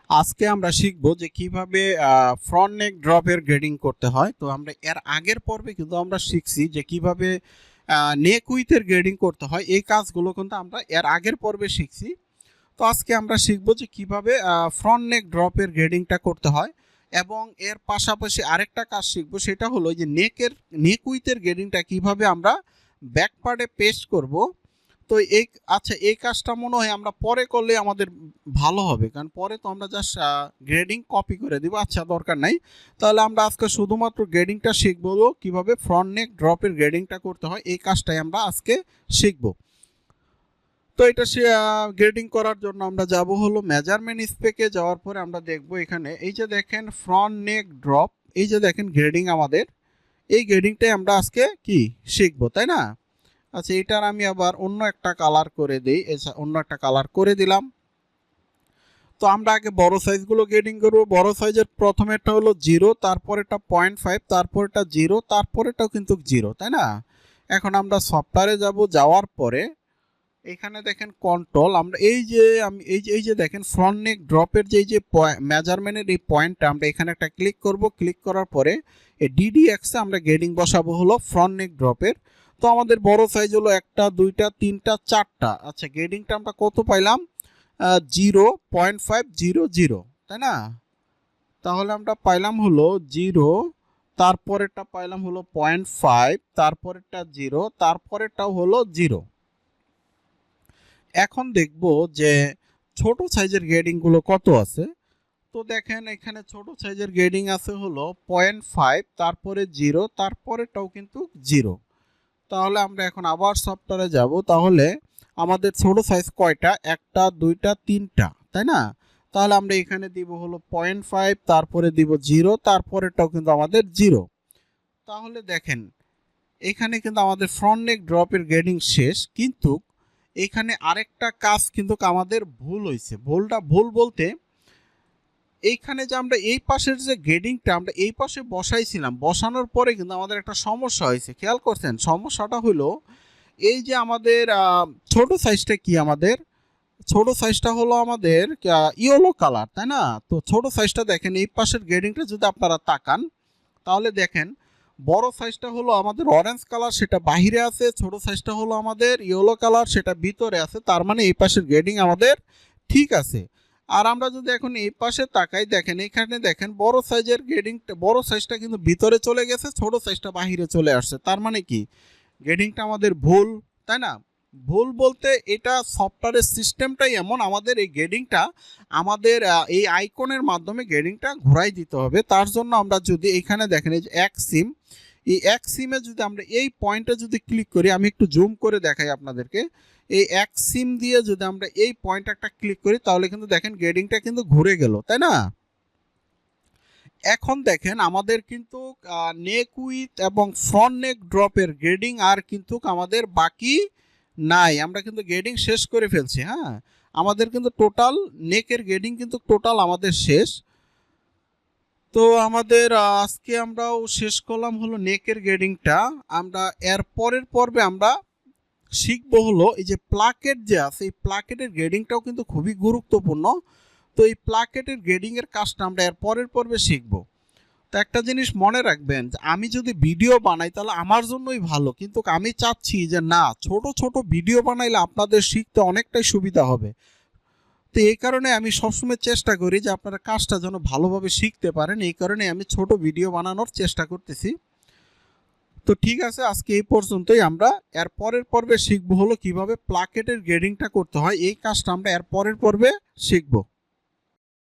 আজকে আমরা শিখবো যে কিভাবে ফ্রন্ট নেক ড্রপের গ্রেডিং করতে হয়। তো আমরা এর আগের পর্বে কিন্তু আমরা শিখছি যে কিভাবে নেক উইথের গ্রেডিং করতে হয়। এই কাজগুলো কিন্তু আমরা এর আগের পর্বে শিখছি। তো আজকে আমরা শিখবো যে কিভাবে ফ্রন্ট নেক ড্রপের গ্রেডিংটা করতে হয়, এবং এর পাশাপাশি আরেকটা কাজ শিখবো, সেটা হলো যে নেক উইথের গ্রেডিংটা কিভাবে আমরা ব্যাক পার্টে পেস্ট করব। তো এই কাজটা মনে হয় আমরা পরে করলে আমাদের ভালো হবে, কারণ পরে তো আমরা জাস্ট গ্রেডিং কপি করে দিব। আচ্ছা, দরকার নাই। তাহলে আমরা আজকে শুধুমাত্র গ্রেডিংটা শিখবো, কিভাবে ফ্রন্ট নেক ড্রপের গ্রেডিংটা করতে হয়। এই কাজটাই আমরা আজকে শিখবো। তো এটা গ্রেডিং করার জন্য আমরা যাব হলো মেজারমেন্ট স্পেকে। যাওয়ার পরে আমরা দেখব এখানে এই যে দেখেন ফ্রন্ট নেক ড্রপ, এই যে দেখেন গ্রেডিং আমাদের, এই গ্রেডিংটাই আমরা আজকে কি শিখবো, তাই না? আচ্ছা, এটার আমি আবার অন্য একটা কালার করে দিই। অন্য একটা কালার করে দিলাম। তো আমরা আগে বড় সাইজগুলো গ্রেডিং করব। বড় সাইজের প্রথমেরটা হলো 0, তারপরেরটা 0.5, তারপরেরটা 0, তারপরেরটাও কিন্তু 0, তাই না? এখন আমরা সফটওয়্যারে যাব। যাওয়ার পরে এখানে দেখেন কন্ট্রোল, আমরা এই যে দেখেন ফ্রন্ট নেক ড্রপের যে মেজারমেন্টের এই পয়েন্টটা আমরা এখানে একটা ক্লিক করব। ক্লিক করার পরে এই ডিডিএক্সে আমরা গ্রেডিং বসাবো হলো ফ্রন্ট নেক ড্রপের। তো আমাদের বড় সাইজ হলো 1টা 2টা 3টা 4টা। আচ্ছা, গ্রেডিংটা আমরা কত পাইলাম? 0.500, তাই না? তাহলে আমরা পাইলাম হলো 0, তারপরেরটা পাইলাম হলো 0.5, তারপরেরটা 0, তারপরেরটাও হলো 0। এখন দেখব যে ছোট সাইজের গ্রেডিংগুলো কত আছে। তো দেখেন এখানে ছোট সাইজের গ্রেডিং আছে হলো 0.5, তারপরে 0, তারপরেটাও কিন্তু 0। তাহলে আমরা এখন আবার সফটওয়্যারে যাব। তাহলে আমাদের ছোট সাইজ কয়টা? 1টা 2টা 3টা, তাই না? তাহলে আমরা এখানে দিব হলো 0.5, তারপরে দিব 0, তারপরেটাও কিন্তু আমাদের 0। তাহলে দেখেন এখানে কিন্তু আমাদের ফ্রন্ট নেক ড্রপের গ্রেডিং শেষ, কিন্তু এখানে আরেকটা কাজ কিন্তু আমাদের ভুল হয়েছে। ভুল বলতে এইখানে যে আমরা এই পাশের যে গ্রেডিংটা আমরা এই পাশে বসাইছিলাম, বসানোর পরে কিন্তু আমাদের একটা সমস্যা হয়েছে। খেয়াল করছেন? সমস্যাটা হলো এই যে আমাদের ছোট সাইজটা কি, আমাদের ছোট সাইজটা হলো আমাদের ইয়েলো কালার, তাই না? তো ছোট সাইজটা দেখেন, এই পাশের গ্রেডিংটা যদি আপনারা তাকান তাহলে দেখেন বড় সাইজটা হলো আমাদের অরেঞ্জ কালার, সেটা বাহিরে আছে। ছোট সাইজটা হলো আমাদের ইয়েলো কালার, সেটা ভিতরে আছে। তার মানে এই পাশের গ্রেডিং আমাদের ঠিক আছে। আর আমরা যদি এখন এই পাশে তাকাই, দেখেন এখানে দেখেন বড় সাইজের গ্রেডিংটা, বড় সাইজটা কিন্তু ভিতরে চলে গেছে, ছোট সাইজটা বাহিরে চলে আসছে। তার মানে কি গ্রেডিংটা আমাদের ভুল, তাই না? ভুল বলতে এটা সফটওয়্যারের সিস্টেমটাই এমন, আমাদের এই গ্রেডিংটা আমাদের এই আইকনের মাধ্যমে গ্রেডিংটা ঘোরাই দিতে হবে। তার জন্য আমরা যদি এখানে দেখেন এই যে এক সিম, এই এক সিমে যদি আমরা এই পয়েন্টে যদি ক্লিক করি, আমি একটু জুম করে দেখাই আপনাদেরকে। এই এক সিম দিয়ে যদি আমরা এই পয়েন্ট একটা ক্লিক করি, তাহলে কিন্তু দেখেন গ্রেডিংটা কিন্তু ঘুরে গেল, তাই না? এখন দেখেন আমাদের কিন্তু নেক উইথ এবং ফ্রন্ট নেক ড্রপের গ্রেডিং আর কিন্তু আমাদের বাকি নাই। আমরা কিন্তু গ্রেডিং শেষ করে ফেলছি। হ্যাঁ, আমাদের কিন্তু টোটাল নেকের গ্রেডিং কিন্তু টোটাল আমাদের শেষ। তো আমাদের আজকে আমরাও শেষ করলাম হলো নেকের গ্রেডিংটা। আমরা এর পরের পর্বে আমরা শিখবো হলো এই যে প্লাকেট যে আছে, এই প্লাকেটের গ্রেডিংটাও কিন্তু খুবই গুরুত্বপূর্ণ। তো এই প্লাকেটের গ্রেডিংয়ের কাজটা আমরা এর পরের পর্বে শিখবো। তো একটা জিনিস মনে রাখবেন, যে আমি যদি ভিডিও বানাই তাহলে আমার জন্যই ভালো, কিন্তু আমি চাচ্ছি যে না, ছোট ছোট ভিডিও বানাইলে আপনাদের শিখতে অনেকটাই সুবিধা হবে। তো এই কারণে আমি সবসময় চেষ্টা করি যে আপনারা কাজটা যেন ভালোভাবে শিখতে পারেন। এই কারণে আমি ছোট ভিডিও বানানোর চেষ্টা করতেছি। তো ঠিক আছে, আজকে এই পর্যন্তই। আমরা এর পরের পর্বে শিখবো হলো কিভাবে প্লাকেটের গ্রেডিংটা করতে হয়। এই কাজটা আমরা এর পরের পর্বে শিখবো।